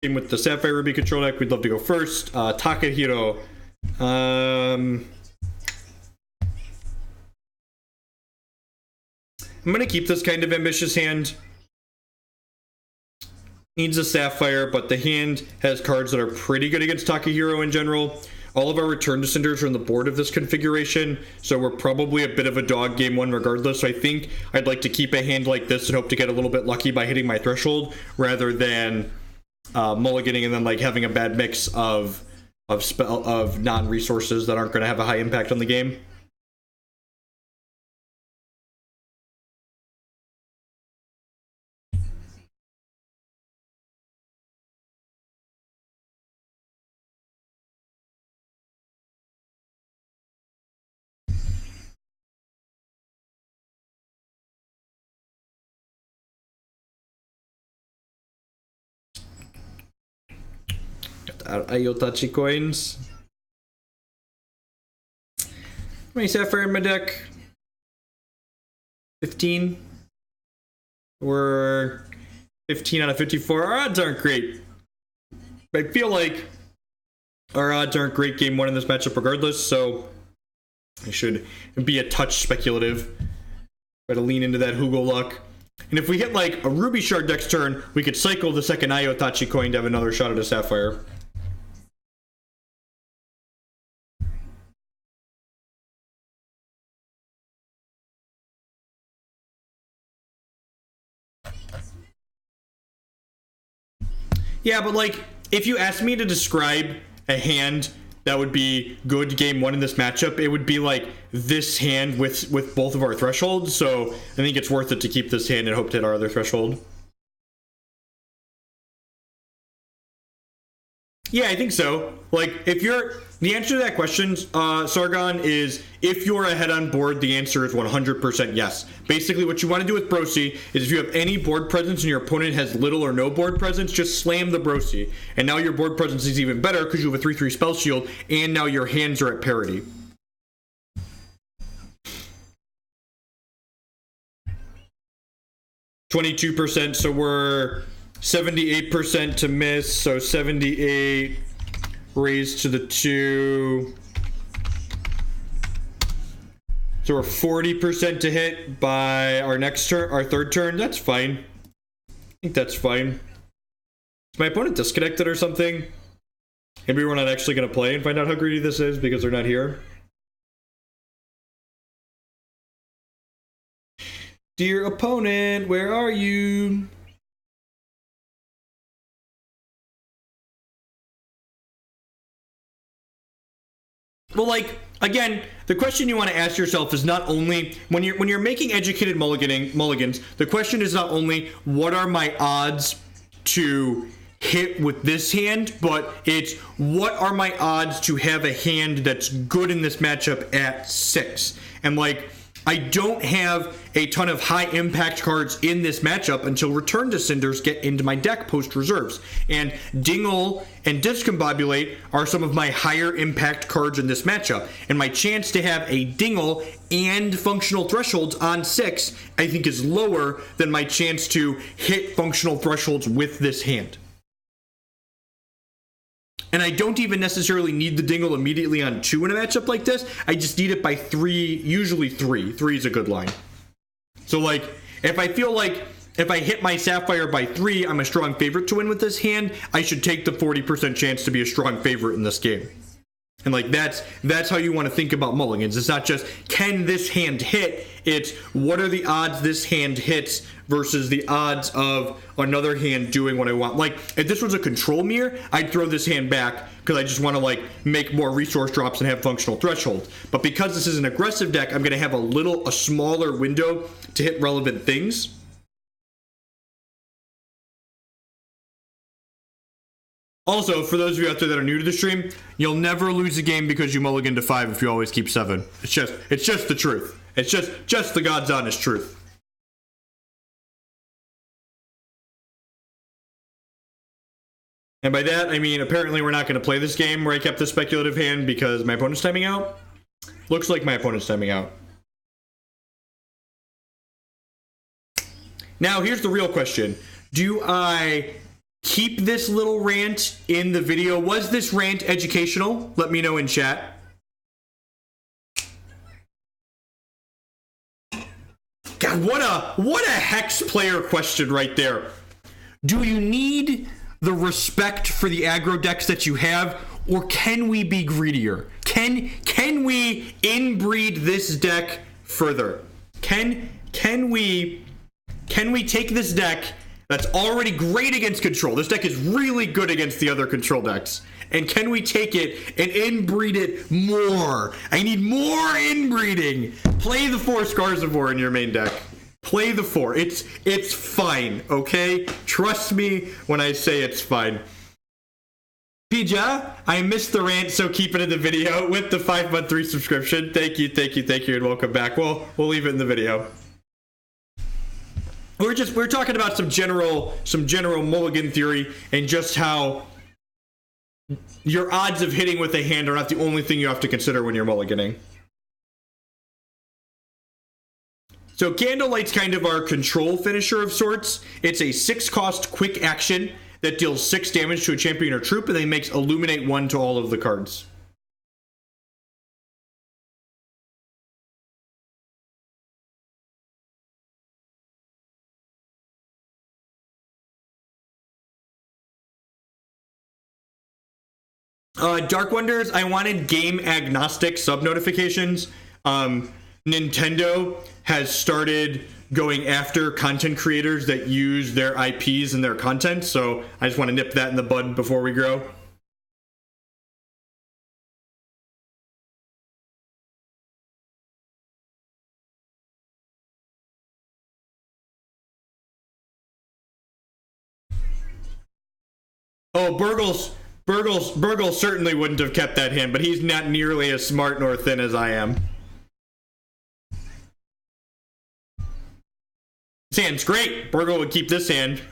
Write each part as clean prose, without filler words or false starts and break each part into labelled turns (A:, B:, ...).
A: Game with the Sapphire Ruby control deck. We'd love to go first. Takahiro. I'm gonna keep this kind of ambitious hand. Needs a Sapphire, but the hand has cards that are pretty good against Takahiro in general. All of our return to Cinders are on the board of this configuration, so we're probably a bit of a dog game one regardless. So I think I'd like to keep a hand like this and hope to get a little bit lucky by hitting my threshold, rather than mulliganing and then like having a bad mix of non-resources that aren't going to have a high impact on the game. Ayotochi Coins. How many Sapphire in my deck? 15. We're 15 out of 54. Our odds aren't great. I feel like our odds aren't great game one in this matchup regardless, so I should be a touch speculative. Try to lean into that Hugo luck. And if we hit like a Ruby Shard next turn, we could cycle the second Ayotochi coin to have another shot at a Sapphire. Yeah, but like, if you asked me to describe a hand that would be good game one in this matchup, it would be like this hand with both of our thresholds. So I think it's worth it to keep this hand and hope to hit our other threshold. Yeah, I think so. Like, if you're... The answer to that question, Sargon, is if you're ahead on board, the answer is 100% yes. Basically, what you want to do with Brosi is if you have any board presence and your opponent has little or no board presence, just slam the Brosi. And now your board presence is even better because you have a 3/3 spell shield, and now your hands are at parity. %, so we're 78% to miss, so 78 raised to the 2. So we're 40% to hit by our next turn, our third turn. That's fine. I think that's fine. Is my opponent disconnected or something? Maybe we're not actually going to play and find out how greedy this is because they're not here. Dear opponent, where are you? Well, like, again, the question you want to ask yourself is not only when you're making educated mulligans, the question is not only what are my odds to hit with this hand, but it's what are my odds to have a hand that's good in this matchup at 6. And like, I don't have a ton of high impact cards in this matchup until Return to Cinders get into my deck post reserves. And Dingle and Discombobulate are some of my higher impact cards in this matchup. And my chance to have a Dingle and functional thresholds on 6, I think is lower than my chance to hit functional thresholds with this hand. And I don't even necessarily need the Dingle immediately on 2 in a matchup like this. I just need it by 3, usually 3. 3 is a good line. So like, if I feel like if I hit my Sapphire by 3, I'm a strong favorite to win with this hand, I should take the 40% chance to be a strong favorite in this game. And like, that's how you want to think about mulligans. It's not just, can this hand hit? It's, what are the odds this hand hits versus the odds of another hand doing what I want. Like, if this was a control mirror, I'd throw this hand back because I just want to like make more resource drops and have functional thresholds. But because this is an aggressive deck, I'm going to have a smaller window to hit relevant things. Also, for those of you out there that are new to the stream, you'll never lose a game because you mulligan to 5 if you always keep 7. It's just the truth. It's just the God's honest truth. And by that, I mean, apparently we're not going to play this game where I kept the speculative hand because my opponent's timing out. Looks like my opponent's timing out. Now, here's the real question. Do I keep this little rant in the video. Was this rant educational? Let me know in chat. God, what a Hex player question right there. Do you need the respect for the aggro decks that you have, or can we be greedier? Can we inbreed this deck further? Can we take this deck that's already great against control? This deck is really good against the other control decks. And can we take it and inbreed it more? I need more inbreeding. Play the 4 Scars of War in your main deck. Play the 4. It's fine, okay? Trust me when I say it's fine. Pija, I missed the rant, so keep it in the video with the 5-month 3 subscription. Thank you, and welcome back. We'll leave it in the video. We're talking about some general mulligan theory and just how your odds of hitting with a hand are not the only thing you have to consider when you're mulliganing. So Candlelight's kind of our control finisher of sorts. It's a 6-cost quick action that deals 6 damage to a champion or troop and then makes Illuminate 1 to all of the cards. Dark Wonders, I wanted game agnostic sub notifications. Nintendo has started going after content creators that use their IPs in their content, so I just want to nip that in the bud before we grow. Oh, Burgle certainly wouldn't have kept that hand, but he's not nearly as smart nor thin as I am. This hand's great. Burgle would keep this hand.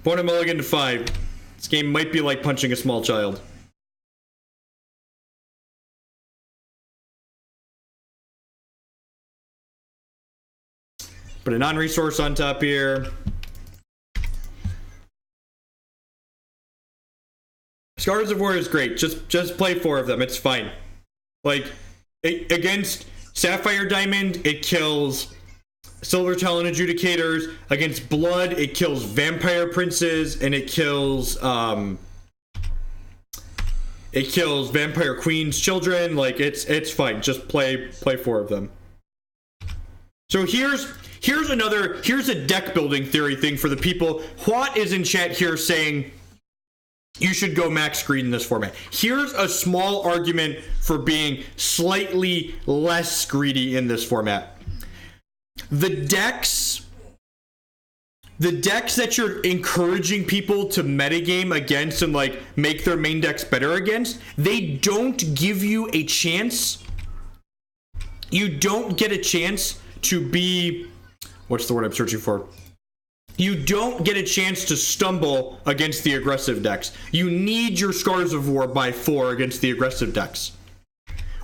A: Point a mulligan to 5. This game might be like punching a small child. Put a non-resource on top here. Scars of War is great. Just play 4 of them. It's fine. Like, against Sapphire Diamond, it kills Silver Talon Adjudicators. Against Blood, it kills Vampire Princes, and it kills Vampire Queen's children. Like, it's fine. Just play 4 of them. So here's a deck building theory thing for the people. What is in chat here saying you should go max greed in this format? Here's a small argument for being slightly less greedy in this format. The decks that you're encouraging people to metagame against and like make their main decks better against, they don't give you a chance. You don't get a chance to be, what's the word I'm searching for? You don't get a chance to stumble against the aggressive decks. You need your Scars of War by 4 against the aggressive decks.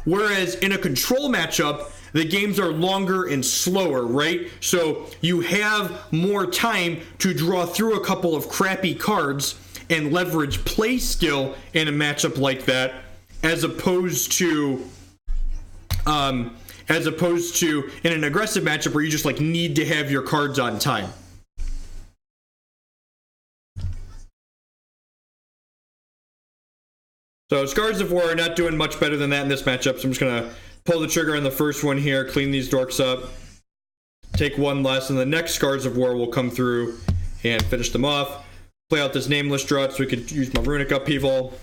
A: Whereas in a control matchup, the games are longer and slower, right? So you have more time to draw through a couple of crappy cards and leverage play skill in a matchup like that, as opposed to in an aggressive matchup where you just like need to have your cards on time. So Scars of War are not doing much better than that in this matchup, so I'm just gonna pull the trigger on the first one here, clean these dorks up, take 1 less, and the next Scars of War will come through and finish them off. Play out this Nameless Draught so we could use my Runic Upheaval.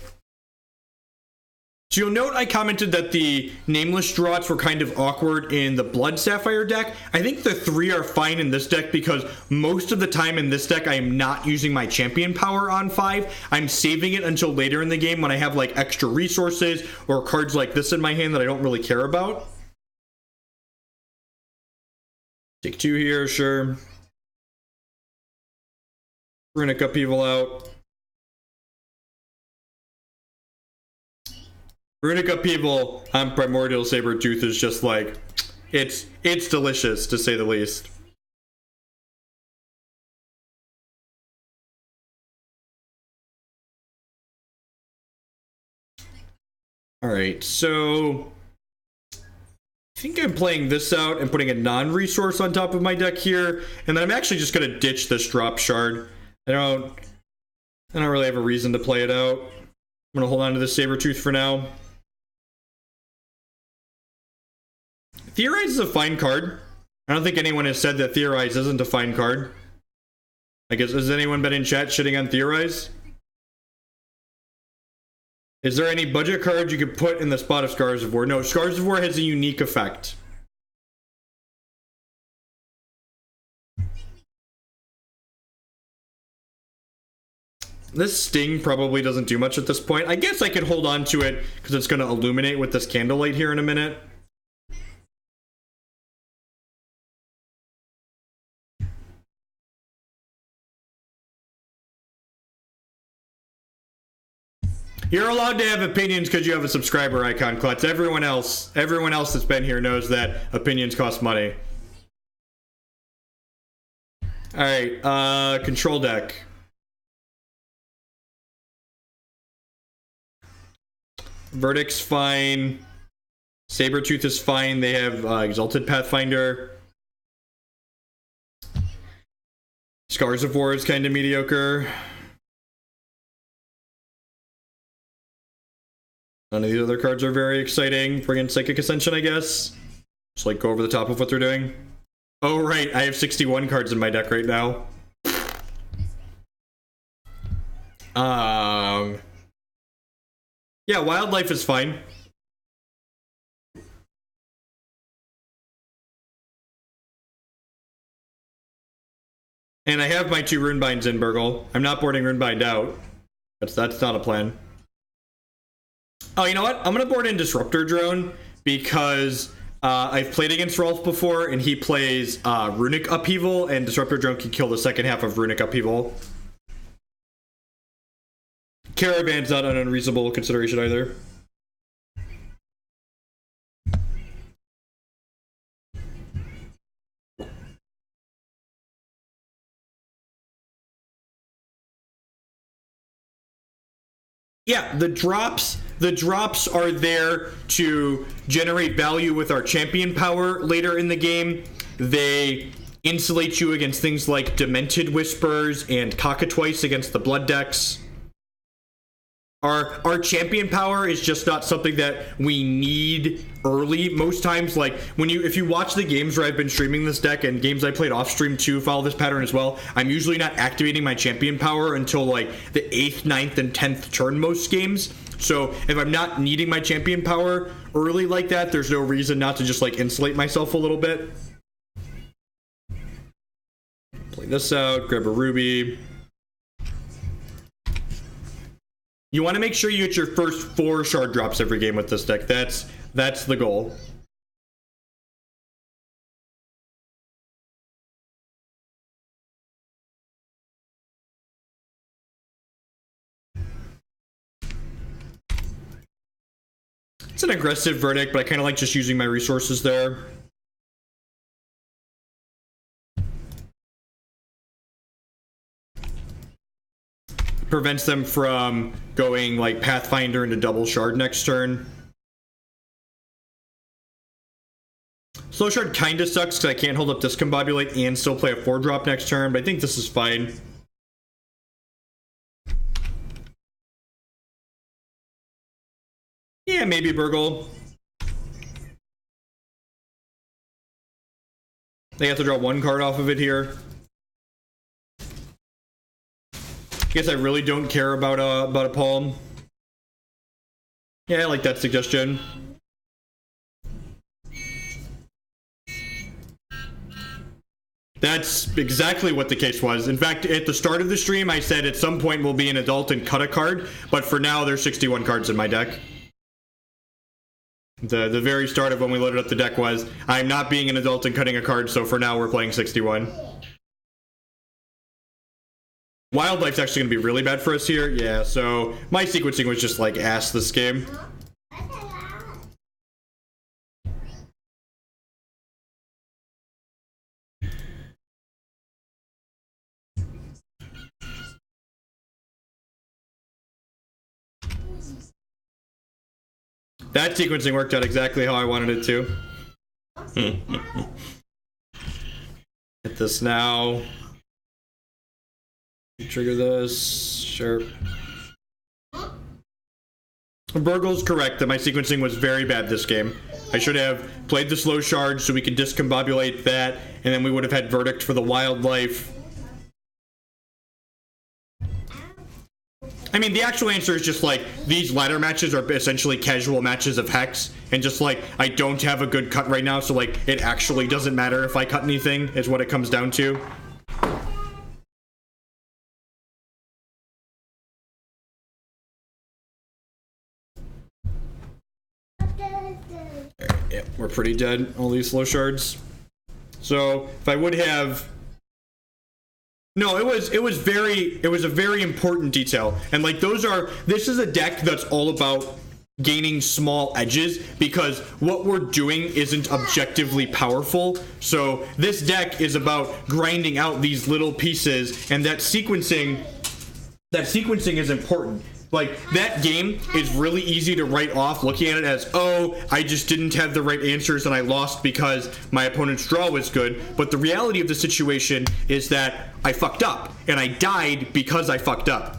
A: So you'll note I commented that the Nameless Draughts were kind of awkward in the Blood Sapphire deck. I think the 3 are fine in this deck because most of the time in this deck I am not using my champion power on 5. I'm saving it until later in the game when I have like extra resources or cards like this in my hand that I don't really care about. Take 2 here, sure. Runic Upheaval out. Runic Upheaval on Primordial Sabretooth is just like, it's delicious, to say the least. Alright, so I think I'm playing this out and putting a non-resource on top of my deck here, and then I'm actually just gonna ditch this drop shard. I don't really have a reason to play it out. I'm gonna hold on to this Sabretooth for now. Theorize is a fine card. I don't think anyone has said that Theorize isn't a fine card. I guess, has anyone been in chat shitting on Theorize? Is there any budget card you could put in the spot of Scars of War? No, Scars of War has a unique effect. This Sting probably doesn't do much at this point. I guess I could hold on to it because it's going to illuminate with this Candlelight here in a minute. You're allowed to have opinions because you have a subscriber icon, Klutz. Everyone else that's been here knows that opinions cost money. Alright, control deck. Verdict's fine. Sabretooth is fine. They have Exalted Pathfinder. Scars of War is kind of mediocre. None of these other cards are very exciting. Bring in Psychic Ascension, I guess. Just like go over the top of what they're doing. Oh, right. I have 61 cards in my deck right now. Yeah, Wildlife is fine. And I have my 2 Runebinds in, Burgle. I'm not boarding Runebind out. That's not a plan. Oh, you know what? I'm gonna board in Disruptor Drone because I've played against Rolf before, and he plays Runic Upheaval, and Disruptor Drone can kill the second half of Runic Upheaval. Caravan's not an unreasonable consideration either. Yeah, the drops are there to generate value with our champion power later in the game. They insulate you against things like Demented Whispers and Cockatrice against the blood decks. Our champion power is just not something that we need early. Most times, like if you watch the games where I've been streaming this deck and games I played off stream too, follow this pattern as well, I'm usually not activating my champion power until like the 8th, 9th, and 10th turn most games. So if I'm not needing my champion power early like that, there's no reason not to just like insulate myself a little bit. Play this out, grab a ruby. You want to make sure you get your first 4 shard drops every game with this deck. That's the goal. It's an aggressive verdict, but I kind of like just using my resources there. Prevents them from going like Pathfinder into double shard next turn. Slow shard kinda sucks because I can't hold up Discombobulate and still play a 4-drop next turn, but I think this is fine. Yeah, maybe Burgle. They have to draw 1 card off of it here. Guess I really don't care about a palm. Yeah, I like that suggestion. That's exactly what the case was. In fact, at the start of the stream, I said at some point we'll be an adult and cut a card, but for now there's 61 cards in my deck. The very start of when we loaded up the deck was, I'm not being an adult and cutting a card, so for now we're playing 61. Wildlife's actually going to be really bad for us here. Yeah, so my sequencing was just like ass this game. That sequencing worked out exactly how I wanted it to. Hit this now. Trigger this. Sure. Burgle's correct that my sequencing was very bad this game. I should have played the slow shard so we could discombobulate that, and then we would have had verdict for the wildlife. I mean, the actual answer is just like, these ladder matches are essentially casual matches of Hex, and just like, I don't have a good cut right now, so like, it actually doesn't matter if I cut anything, is what it comes down to. Yeah, we're pretty dead, all these slow shards. So, if I would have... No, it was a very important detail. And like this is a deck that's all about gaining small edges, because what we're doing isn't objectively powerful. So this deck is about grinding out these little pieces, and that sequencing is important. Like, that game is really easy to write off looking at it as, oh, I just didn't have the right answers and I lost because my opponent's draw was good. But the reality of the situation is that I fucked up, and I died because I fucked up.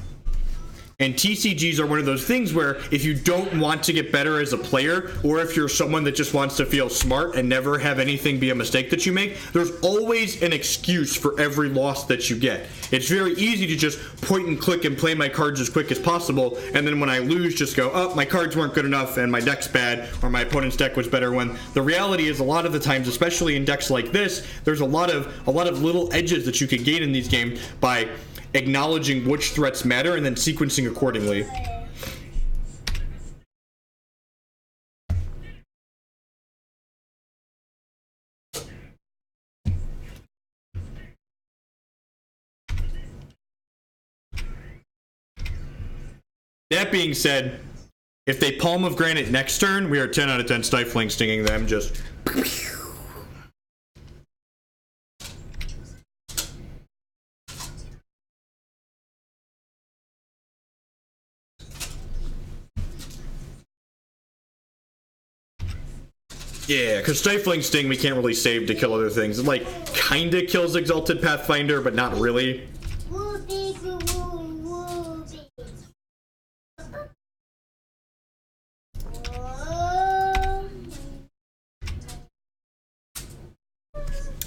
A: And TCGs are one of those things where if you don't want to get better as a player, or if you're someone that just wants to feel smart and never have anything be a mistake that you make, there's always an excuse for every loss that you get. It's very easy to just point and click and play my cards as quick as possible, and then when I lose, just go, oh, my cards weren't good enough and my deck's bad, or my opponent's deck was better, when the reality is a lot of the times, especially in decks like this, there's a lot of little edges that you can gain in these games by acknowledging which threats matter and then sequencing accordingly. That being said, if they Palm of Granite next turn, we are 10 out of 10 Stifling Stinging them, just... Yeah, because Stifling Sting we can't really save to kill other things. It, like, kinda kills Exalted Pathfinder, but not really.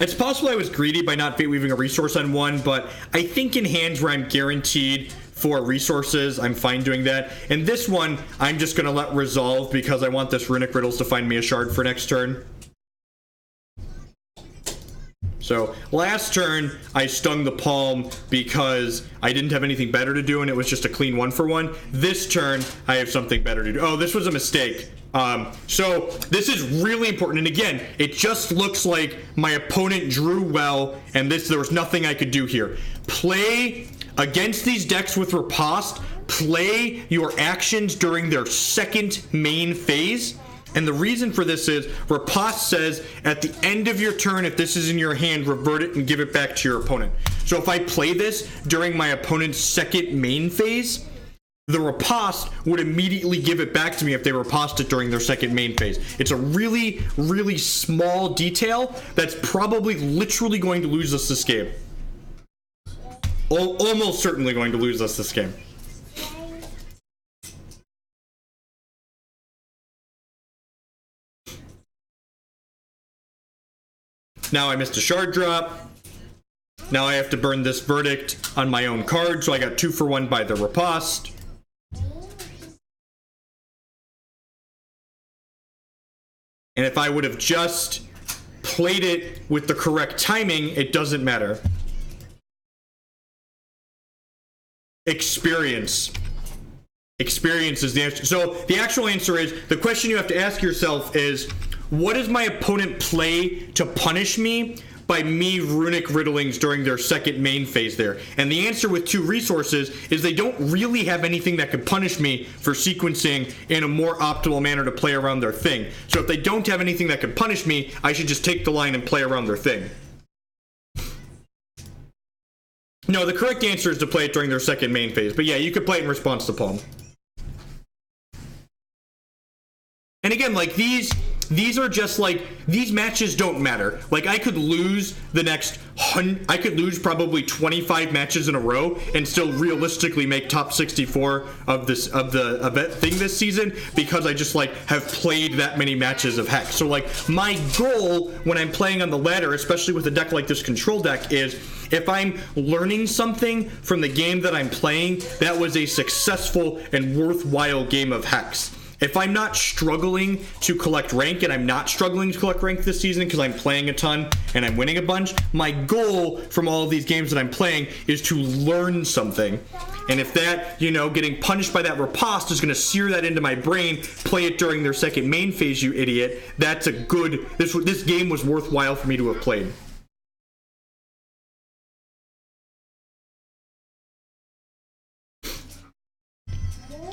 A: It's possible I was greedy by not Fate Weaving a resource on one, but I think in hands where I'm guaranteed for resources, I'm fine doing that. And this one, I'm just going to let resolve because I want this Runic Riddles to find me a shard for next turn. So, last turn, I stung the Palm because I didn't have anything better to do, and it was just a clean 1-for-1. This turn, I have something better to do. Oh, this was a mistake. So, this is really important. And again, it just looks like my opponent drew well, and there was nothing I could do here. Play against these decks with Riposte, play your actions during their second main phase. And the reason for this is, Riposte says, at the end of your turn, if this is in your hand, revert it and give it back to your opponent. So if I play this during my opponent's second main phase, the Riposte would immediately give it back to me if they Riposte it during their second main phase. It's a really, really small detail that's probably literally going to lose us this game. Almost certainly going to lose us this game. Now I missed a shard drop. Now I have to burn this verdict on my own card, so I got 2-for-1 by the Riposte. And if I would have just played it with the correct timing, it doesn't matter. Experience. Experience is the answer. So the actual answer is, the question you have to ask yourself is, what does my opponent play to punish me by me Runic Riddlings during their second main phase there? And the answer with 2 resources is they don't really have anything that could punish me for sequencing in a more optimal manner to play around their thing. So if they don't have anything that could punish me, I should just take the line and play around their thing. No, the correct answer is to play it during their second main phase. But yeah, you could play it in response to Palm. And again, like these are just like, these matches don't matter. Like I could lose the next I could lose probably 25 matches in a row and still realistically make top 64 of the event thing this season because I just like have played that many matches of Hex. So like my goal when I'm playing on the ladder, especially with a deck like this control deck, is if I'm learning something from the game that I'm playing, that was a successful and worthwhile game of Hex. If I'm not struggling to collect rank, and I'm not struggling to collect rank this season because I'm playing a ton and I'm winning a bunch, my goal from all of these games that I'm playing is to learn something. And if that, you know, getting punished by that riposte is going to sear that into my brain, play it during their second main phase, you idiot, that's a good, this game was worthwhile for me to have played.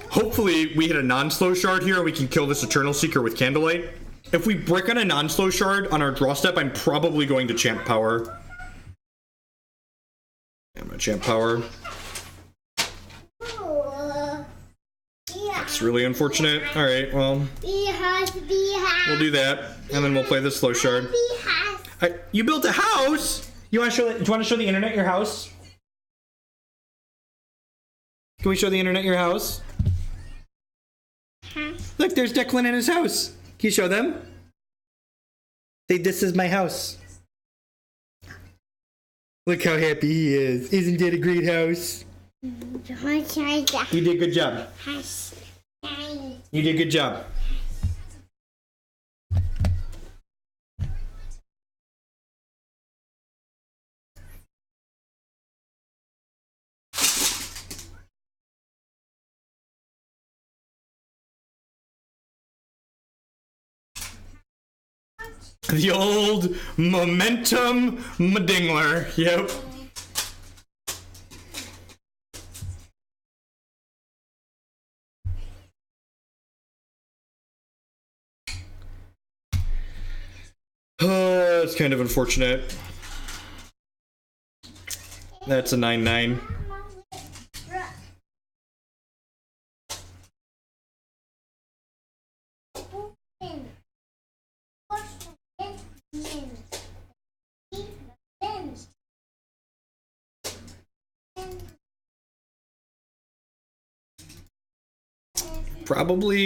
A: Hopefully we hit a non-slow shard here and we can kill this Eternal Seeker with Candlelight. If we brick on a non-slow shard on our draw step, I'm probably going to Champ Power. I'm gonna Champ Power. That's really unfortunate. Alright, well, we'll do that. And then we'll play this slow shard. You built a house? Do you want to show the internet your house? Can we show the internet your house? Look, there's Declan in his house. Can you show them? Say, this is my house. Look how happy he is. Isn't that a great house? You did a good job. You did a good job. The old momentum Dingler. Yep. Oh, it's kind of unfortunate. That's a 9/9.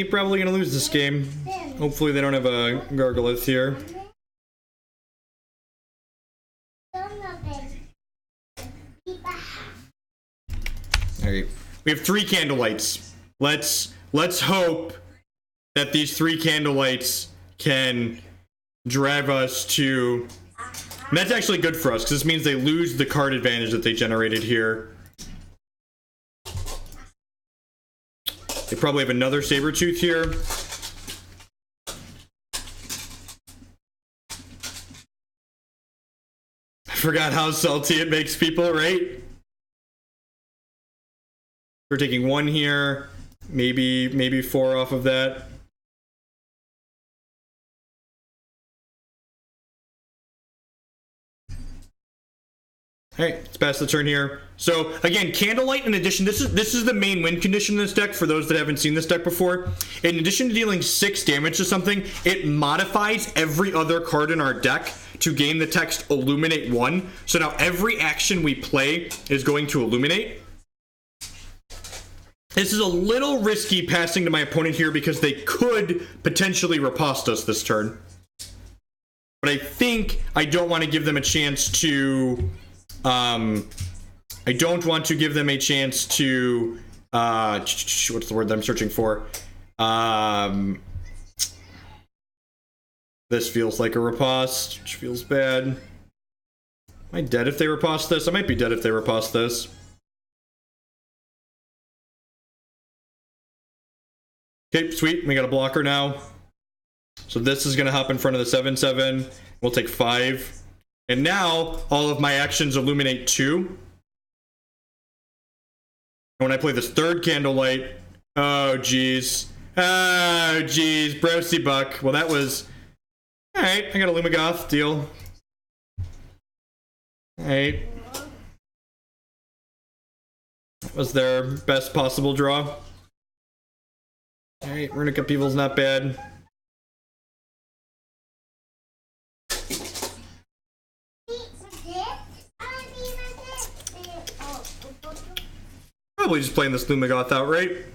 A: Probably gonna lose this game. Hopefully they don't have a Gargolith here. Alright. We have 3 Candlelights. Let's hope that these 3 Candlelights can drive us to... And that's actually good for us, because this means they lose the card advantage that they generated here. They probably have another Sabretooth here. I forgot how salty it makes people, right? We're taking 1 here, maybe 4 off of that. Alright, let's pass the turn here. So again, Candlelight in addition, this is the main win condition in this deck for those that haven't seen this deck before. In addition to dealing 6 damage to something, it modifies every other card in our deck to gain the text Illuminate 1. So now every action we play is going to Illuminate. This is a little risky passing to my opponent here because they could potentially riposte us this turn. But I think I don't want to give them a chance to... I don't want to give them a chance to, what's the word that I'm searching for? This feels like a riposte, which feels bad. Am I dead if they riposte this? I might be dead if they riposte this. Okay, sweet, we got a blocker now. So this is gonna hop in front of the 7/7. We'll take 5. And now all of my actions illuminate 2. And when I play this third Candlelight, oh jeez. Oh jeez, Brosy Buck. Well, that was... Alright, I got a Lumigoth, deal. Alright. That was their best possible draw. Alright, Runic Upheaval's not bad. Probably just playing this Lumigoth outright.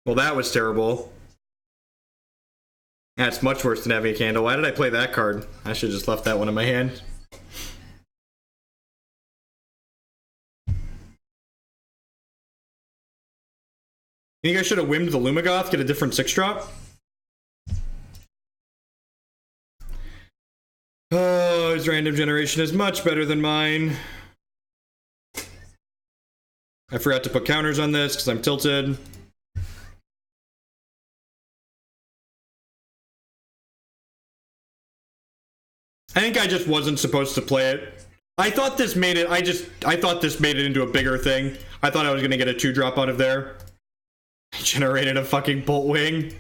A: Well, that was terrible. That's much worse than having a candle. Why did I play that card? I should have just left that one in my hand. You think I should have whimmed the Lumigoth, get a different 6-drop? Oh, his random generation is much better than mine. I forgot to put counters on this because I'm tilted. I think I just wasn't supposed to play it. I thought this made it, I thought this made it into a bigger thing. I thought I was gonna get a 2-drop out of there. I generated a fucking Bolt Wing.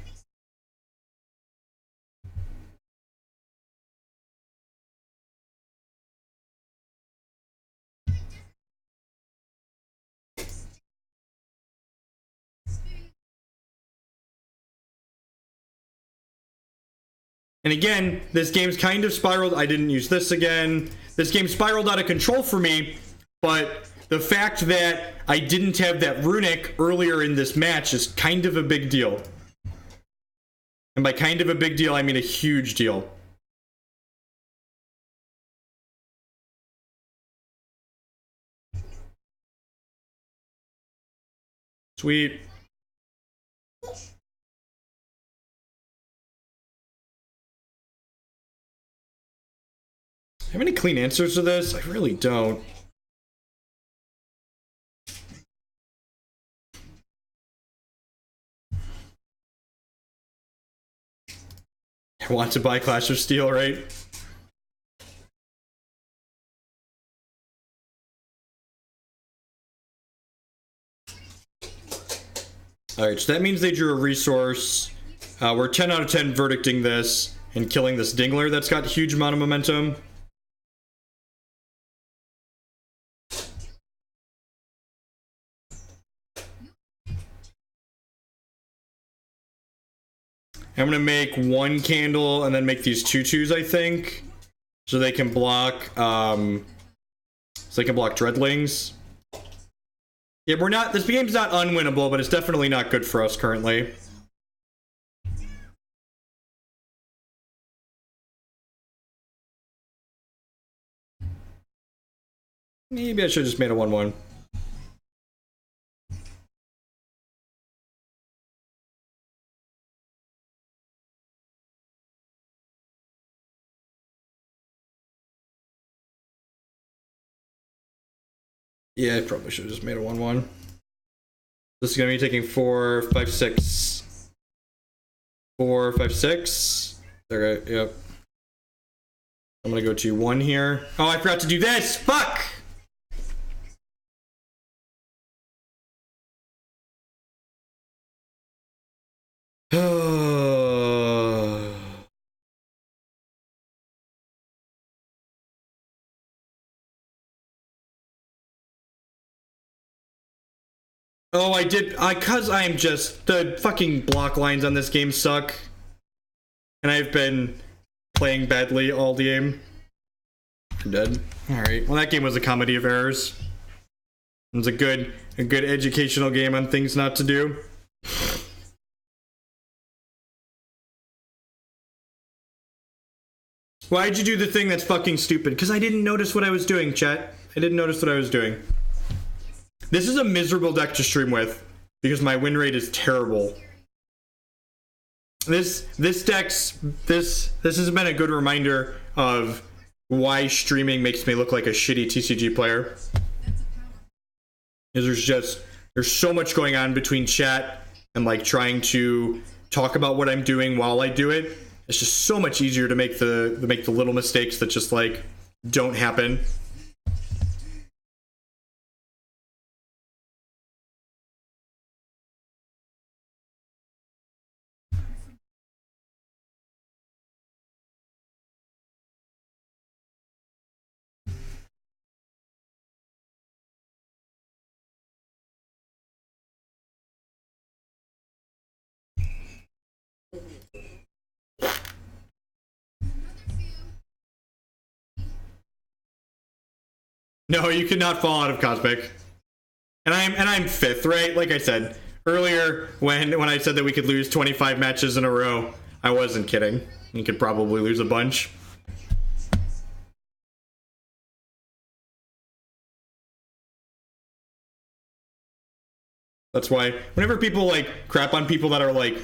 A: And again, this game's kind of spiraled. I didn't use this again. This game spiraled out of control for me, but the fact that I didn't have that Runic earlier in this match is kind of a big deal. And by kind of a big deal, I mean a huge deal. Sweet. Have any clean answers to this? I really don't. I want to buy Clash of Steel, right? Alright, so that means they drew a resource. We're 10 out of 10 verdicting this and killing this Dingler that's got a huge amount of momentum. I'm gonna make one candle and then make these 2/2s, I think, so they can block Dreadlings. Yeah, we're not, this game's not unwinnable, but it's definitely not good for us currently. Maybe I should have just made a 1/1. Yeah, I probably should have just made a 1/1. This is gonna be taking 4, 5, 6. 4, 5, 6. There, yep. I'm gonna go to 1 here. Oh, I forgot to do this! Fuck! Oh, I did, cause I'm just, the fucking block lines on this game suck. And I've been playing badly all the game. I'm dead. Alright, well that game was a comedy of errors. It was a good educational game on things not to do. Why'd you do the thing that's fucking stupid? Because I didn't notice what I was doing, chat. I didn't notice what I was doing. This is a miserable deck to stream with because my win rate is terrible. This has been a good reminder of why streaming makes me look like a shitty TCG player. Is there's so much going on between chat and like trying to talk about what I'm doing while I do it. It's just so much easier to make the little mistakes that just like don't happen. No, you cannot fall out of Cosmic. And I'm fifth, right? Like I said earlier, when I said that we could lose 25 matches in a row, I wasn't kidding. You could probably lose a bunch. That's why whenever people like crap on people that are like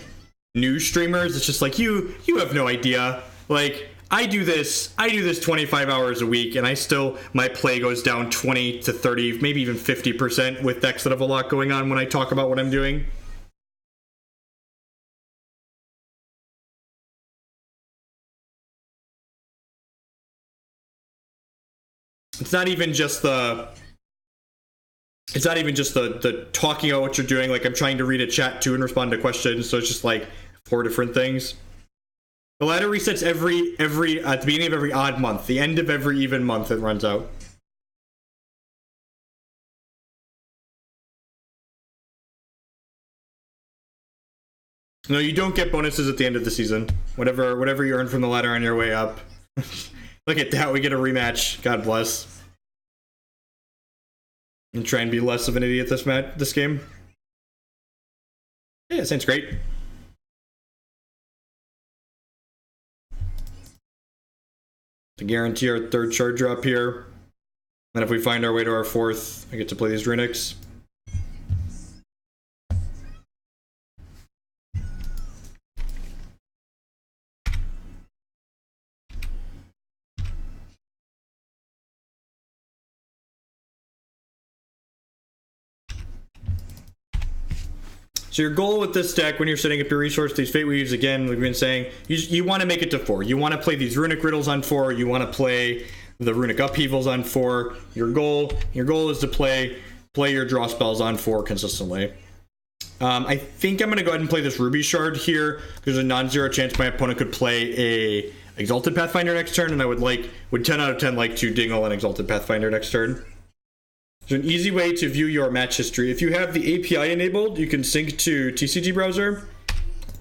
A: new streamers, it's just like you have no idea. Like I do this 25 hours a week, and my play goes down 20 to 30, maybe even 50% with decks that have a lot going on when I talk about what I'm doing. It's not even just the talking about what you're doing. Like I'm trying to read a chat too and respond to questions, so it's just like 4 different things. The ladder resets every at the beginning of every odd month. The end of every even month it runs out. No, you don't get bonuses at the end of the season. Whatever you earn from the ladder on your way up. Look at that, we get a rematch. God bless. And try and be less of an idiot this game. Yeah, it sounds great. To guarantee our third shard drop here. And if we find our way to our fourth, I get to play these Runics. So your goal with this deck when you're setting up your resource, these Fate Weaves, again, we've been saying, you want to make it to 4. You want to play these Runic Riddles on 4. You want to play the Runic Upheavals on 4. Your goal is to play your draw spells on 4 consistently. I think I'm going to go ahead and play this Ruby Shard here. There's a non-zero chance my opponent could play a Exalted Pathfinder next turn, and I would 10 out of 10 like to Dingle an Exalted Pathfinder next turn. There's an easy way to view your match history. If you have the API enabled, you can sync to TCG Browser.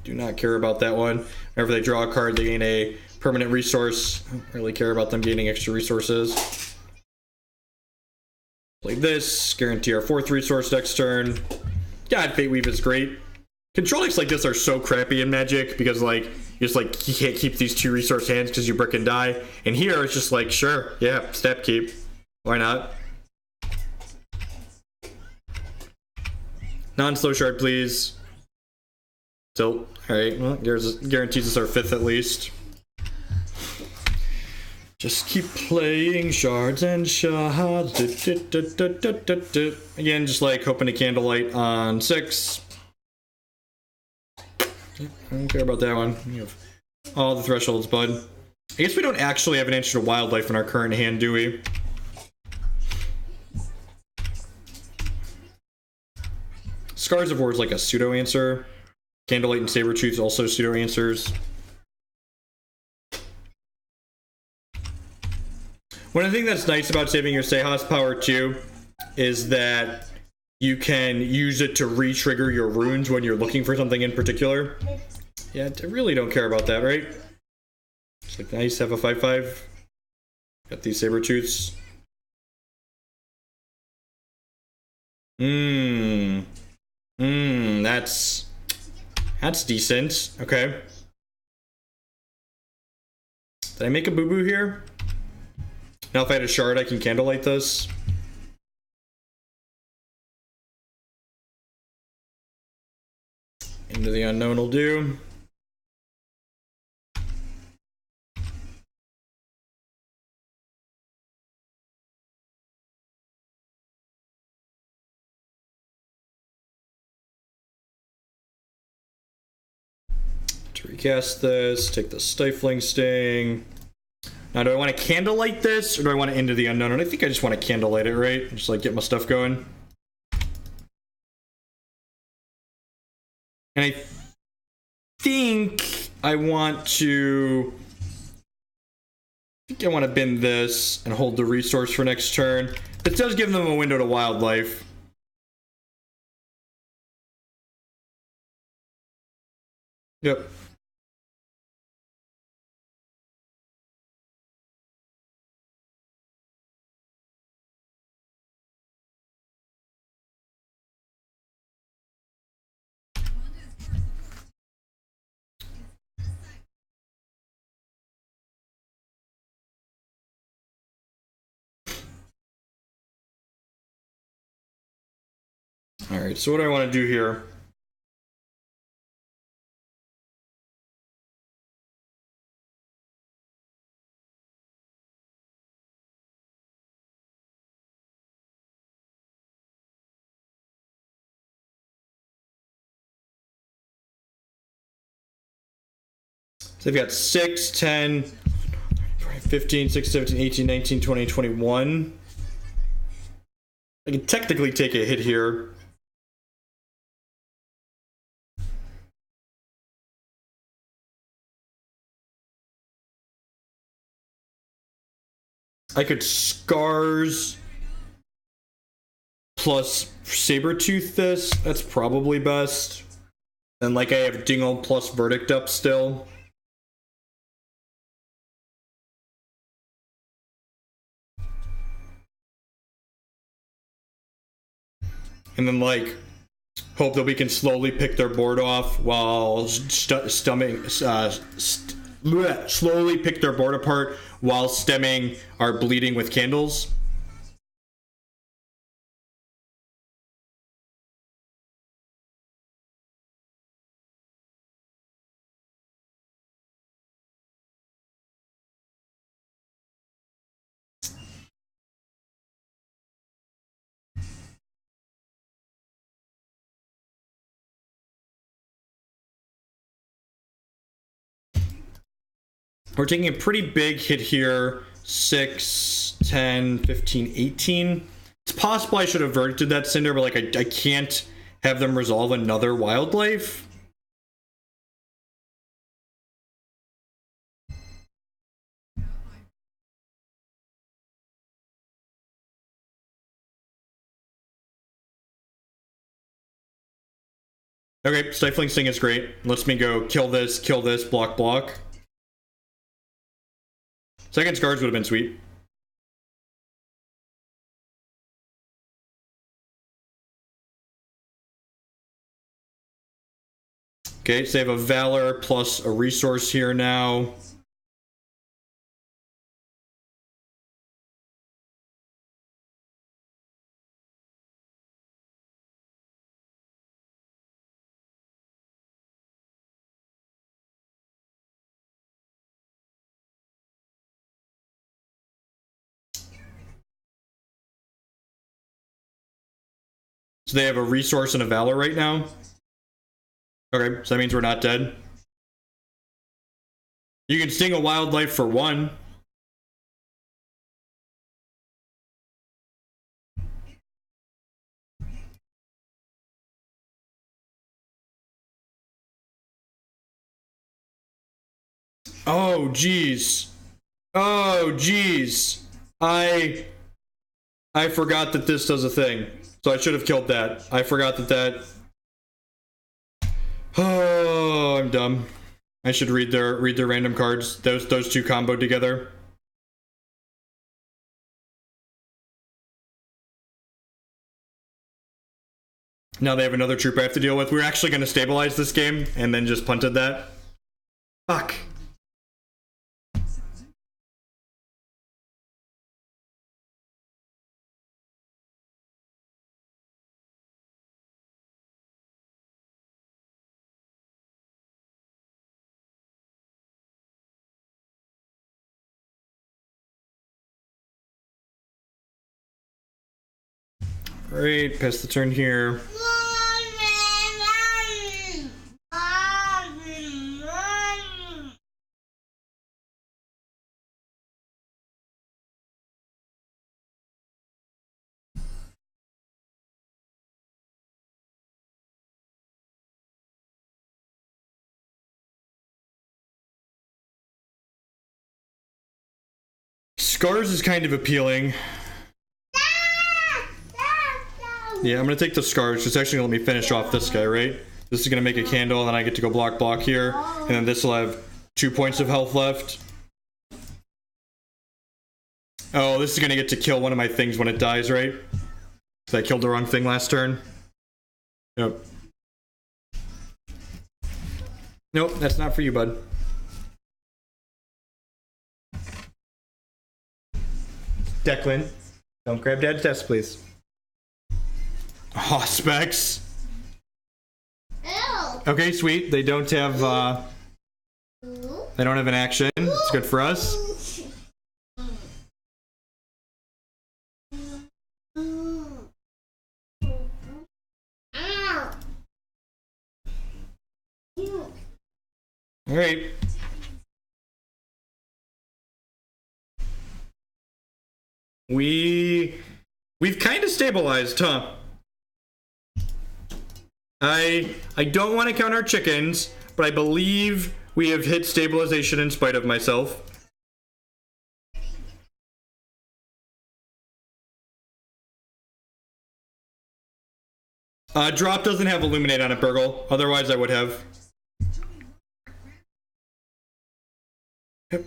A: Do not care about that one. Whenever they draw a card, they gain a permanent resource. I don't really care about them gaining extra resources. Play this, guarantee our 4th resource next turn. God, Fate Weave is great. Control decks like this are so crappy in Magic because you can't keep these 2 resource hands because you brick and die. And here it's just like, sure, yeah, step keep. Why not? Non-slow shard, please. Tilt. Alright, well, guarantees us our 5th at least. Just keep playing shards and shards. Again, just hoping to Candlelight on 6. I don't care about that one. You have all the thresholds, bud. I guess we don't actually have an answer to Wildlife in our current hand, do we? Scars of War is like a pseudo answer. Candlelight and Sabretooth also pseudo answers. One thing that's nice about saving your Sahas power too is that you can use it to re-trigger your runes when you're looking for something in particular. Yeah, I really don't care about that, right? It's like nice, have a 5/5. Got these Sabretooths. That's decent. Okay. Did I make a boo-boo here? Now if I had a shard, I can Candlelight this. Into the Unknown will do. recast this, take the Stifling Sting. Now, do I want to Candlelight this, or do I want to Into the Unknown? And I think I just want to Candlelight it, right? Just, like, get my stuff going. And I think I want to... I think I want to bin this and hold the resource for next turn. This does give them a window to wildlife. Yep. Alright, so what do I want to do here? So I've got 6, 10, 15, 16, 17, 18, 19, 20, 21. I can technically take a hit here. I could Scars plus Sabretooth this. That's probably best. And like I have Dingle plus Verdict up still. And then like hope that we can slowly pick their board off while slowly pick their board apart while stemming our bleeding with candles. We're taking a pretty big hit here. 6, 10, 15, 18. It's possible I should have verdicted that Cinder, but like I can't have them resolve another wildlife. Okay, Stifling Sting is great. Lets me go kill this, block, block. Second Scars would have been sweet. Okay, so they have a Valor plus a resource here now. So they have a resource and a Valor right now. Okay, so that means we're not dead. You can sting a wildlife for 1. Oh, jeez. Oh, jeez. I forgot that this does a thing. So I should have killed that. I forgot that. Oh, I'm dumb. I should read their random cards. Those two comboed together. Now they have another troop I have to deal with. We were actually going to stabilize this game and then just punted that. Fuck. Great, pass the turn here. Scars is kind of appealing. Yeah, I'm gonna take the Scars. It's actually gonna let me finish off this guy, right? This is gonna make a candle, and then I get to go block here. And then this will have 2 points of health left. Oh, this is gonna get to kill one of my things when it dies, right? So I killed the wrong thing last turn. Yep. Nope, that's not for you, bud. Declan, don't grab Dad's desk, please. Oh, specs.
B: Ew.
A: Okay, sweet. They don't have an action. It's good for us. All right. We've kind of stabilized, huh? I don't want to count our chickens, but I believe we have hit stabilization in spite of myself. Drop doesn't have Illuminate on it, Burgle. Otherwise, I would have.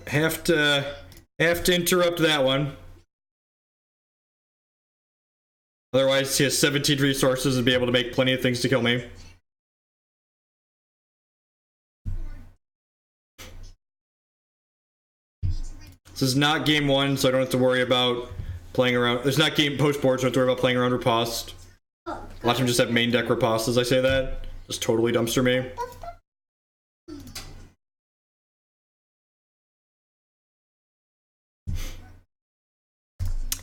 A: Have to interrupt that one. Otherwise, he has 17 resources and be able to make plenty of things to kill me. This is not game one, so I don't have to worry about playing around. It's not game post board, so I don't have to worry about playing around riposte. Watch him just have main deck riposte as I say that. Just totally dumpster me.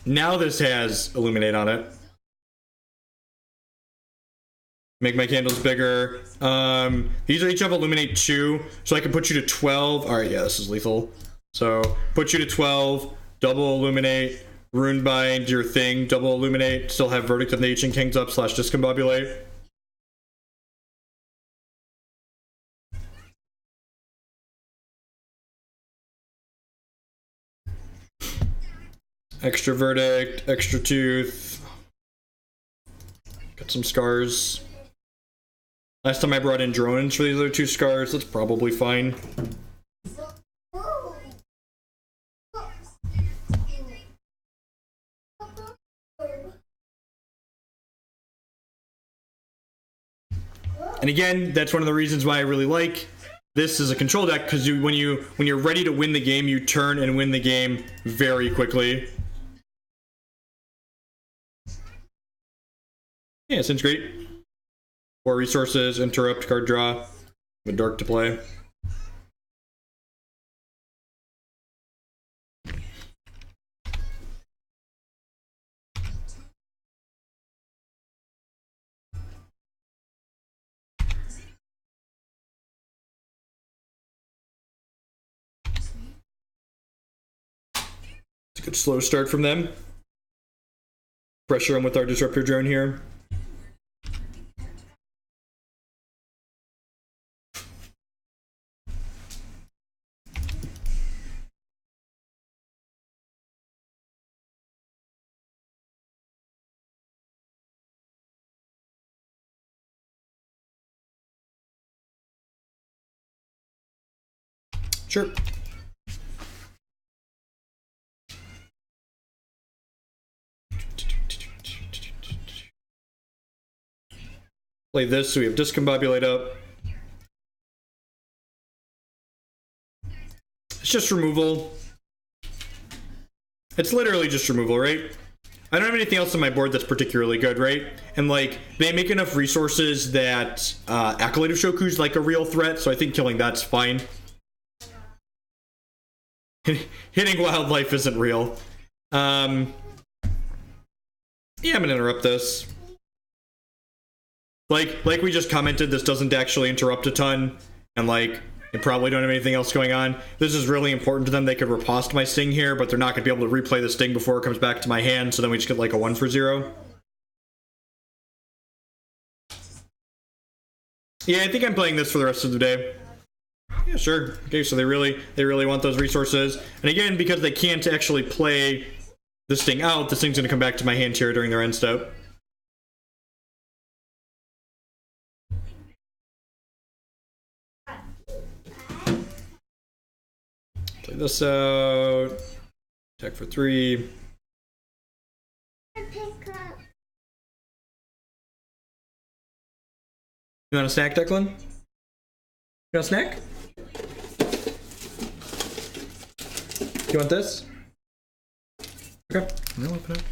A: Now this has Illuminate on it. Make my candles bigger. These are each have Illuminate 2, so I can put you to 12. Alright, yeah, this is lethal. So, put you to 12, double Illuminate, Runebind your thing, double Illuminate, still have Verdict of the Ancient Kings up / Discombobulate. Extra Verdict, extra Tooth. Got some Scars. Last time I brought in drones for these other 2 Scars, that's probably fine. And again, that's one of the reasons why I really like this as a control deck, because when you're ready to win the game, you turn and win the game very quickly. Yeah, seems great. 4 resources, interrupt, card draw, with dark to play. It's a good slow start from them. Pressure them with our Disruptor Drone here. Sure. Play this, so we have Discombobulate up. It's just removal. It's literally just removal, right? I don't have anything else on my board that's particularly good, right? And like, they make enough resources that Acolyte of Shoku's like a real threat, so I think killing that's fine. Hitting wildlife isn't real. Yeah, I'm gonna interrupt this. Like we just commented, this doesn't actually interrupt a ton, and like, they probably don't have anything else going on. This is really important to them. They could riposte my Sting here, but they're not gonna be able to replay the Sting before it comes back to my hand, so then we just get like a 1 for 0. Yeah, I think I'm playing this for the rest of the day. Yeah, sure. Okay, so they really want those resources. And again, because they can't actually play this thing out, this thing's gonna come back to my hand here during their end step. Play this out. Attack for 3. You want a snack, Declan? You want a snack? You want this? Okay. No, open it.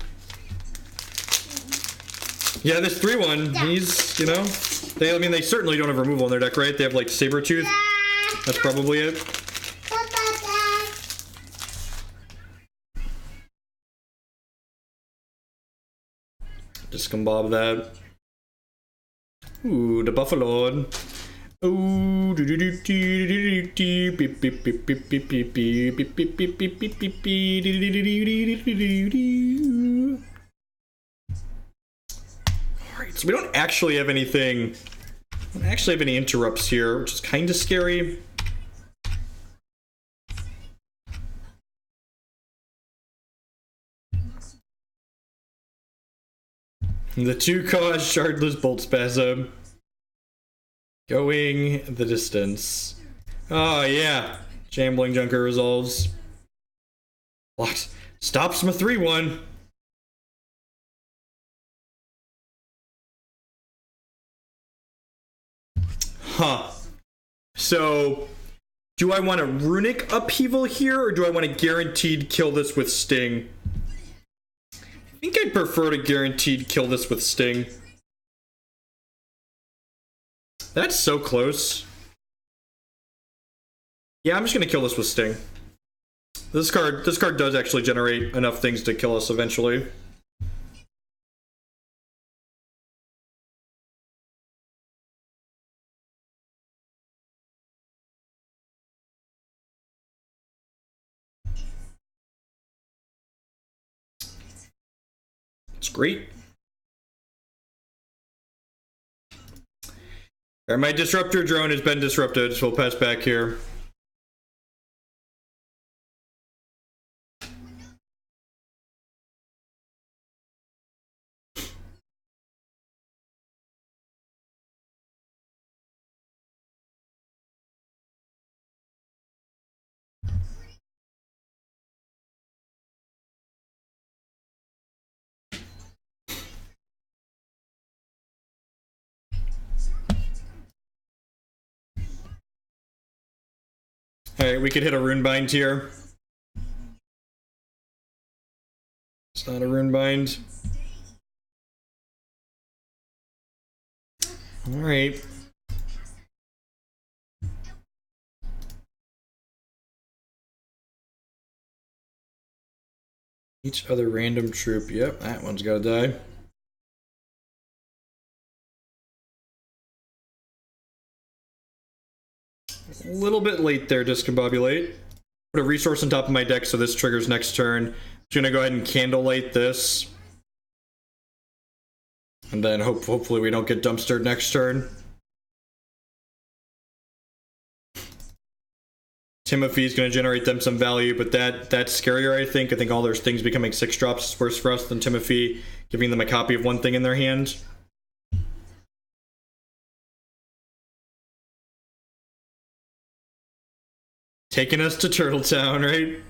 A: Yeah, this 3-1, he's, you know, I mean, they certainly don't have removal in their deck, right? They have, like, Sabretooth. That's probably it. Discombob that. Ooh, the Buffalo. Ooh, do do do do do do beep beep beep beep beep beep beep beep beep beep beep beep beep beep. Alright, so we don't actually have anything. We don't actually have any interrupts here, which is kind of scary. The 2-cost Shardless Bolt Spasm. Going the distance. Oh, yeah. Shambling Junker resolves. What? Stops my 3-1. Huh. So, do I want a Runic Upheaval here, or do I want to guaranteed kill this with Sting? I think I'd prefer to guaranteed kill this with Sting. That's so close. Yeah, I'm just gonna kill this with Sting. This card does actually generate enough things to kill us eventually. It's great. Alright, my Disruptor Drone has been disrupted, so we'll pass back here. Alright, we could hit a Runebind here. It's not a Runebind. Alright. Each other random troop. Yep, that one's gotta die. A little bit late there, Discombobulate. Put a resource on top of my deck so this triggers next turn. Just gonna go ahead and Candlelight this. And then hopefully we don't get dumpstered next turn. Timothy's gonna generate them some value, but that's scarier, I think. I think all those things becoming 6-drops is worse for us than Timothy giving them a copy of one thing in their hand. Taking us to Turtletown, right?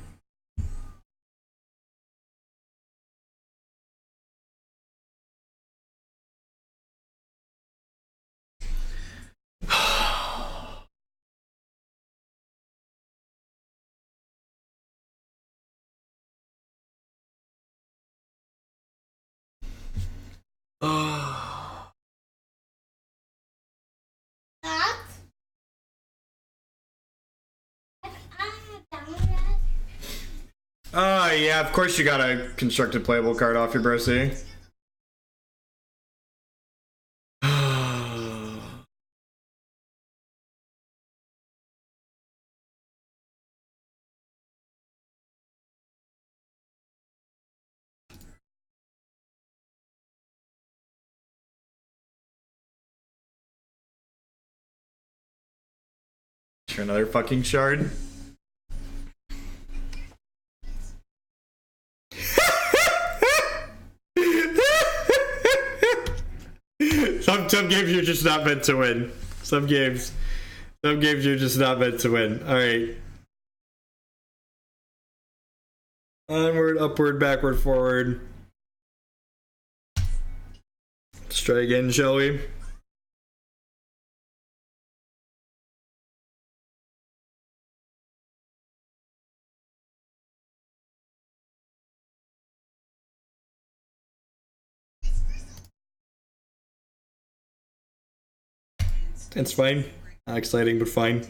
A: Yeah, of course you got a constructed playable card off your Brocy. Another fucking shard. Some games you're just not meant to win. Some games you're just not meant to win. Alright. Onward, upward, backward, forward. Let's try again, shall we? It's fine. Not exciting, but fine.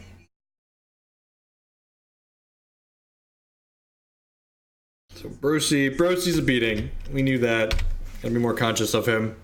A: So Brosy's a beating. We knew that. Gotta be more conscious of him.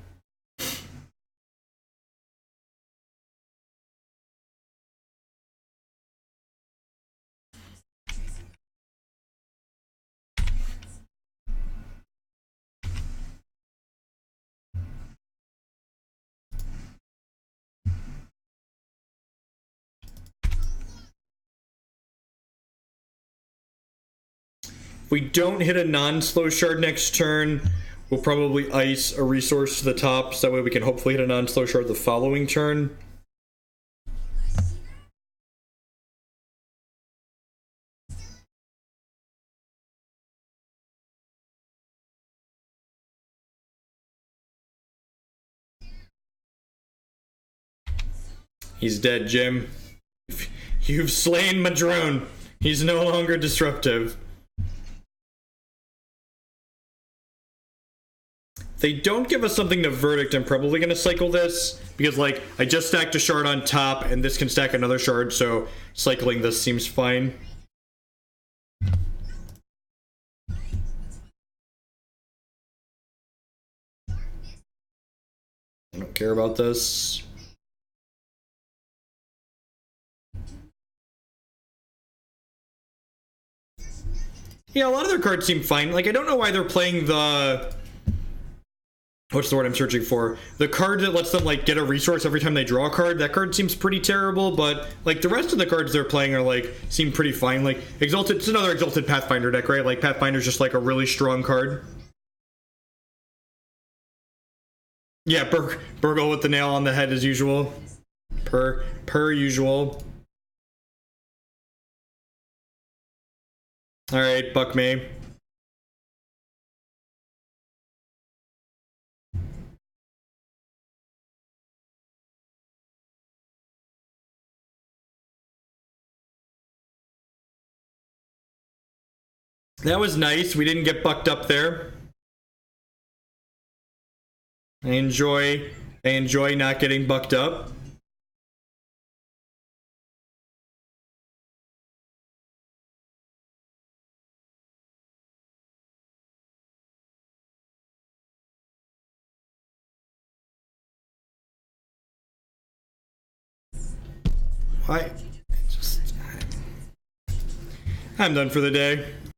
A: If we don't hit a non-slow shard next turn, we'll probably ice a resource to the top, so that way we can hopefully hit a non-slow shard the following turn. He's dead, Jim. You've slain my drone. He's no longer disruptive. They don't give us something to verdict. I'm probably going to cycle this because, like, I just stacked a shard on top and this can stack another shard, so cycling this seems fine. I don't care about this. Yeah, a lot of their cards seem fine. Like, I don't know why they're playing the... What's the word I'm searching for? The card that lets them, like, get a resource every time they draw a card. That card seems pretty terrible, but, like, the rest of the cards they're playing are, like, seem pretty fine. Like, Exalted, it's another Exalted Pathfinder deck, right? Like, Pathfinder's just, like, a really strong card. Yeah, Burgle with the nail on the head as usual. Per usual. Alright, buck me. That was nice. We didn't get bucked up there. I enjoy not getting bucked up. I'm done for the day.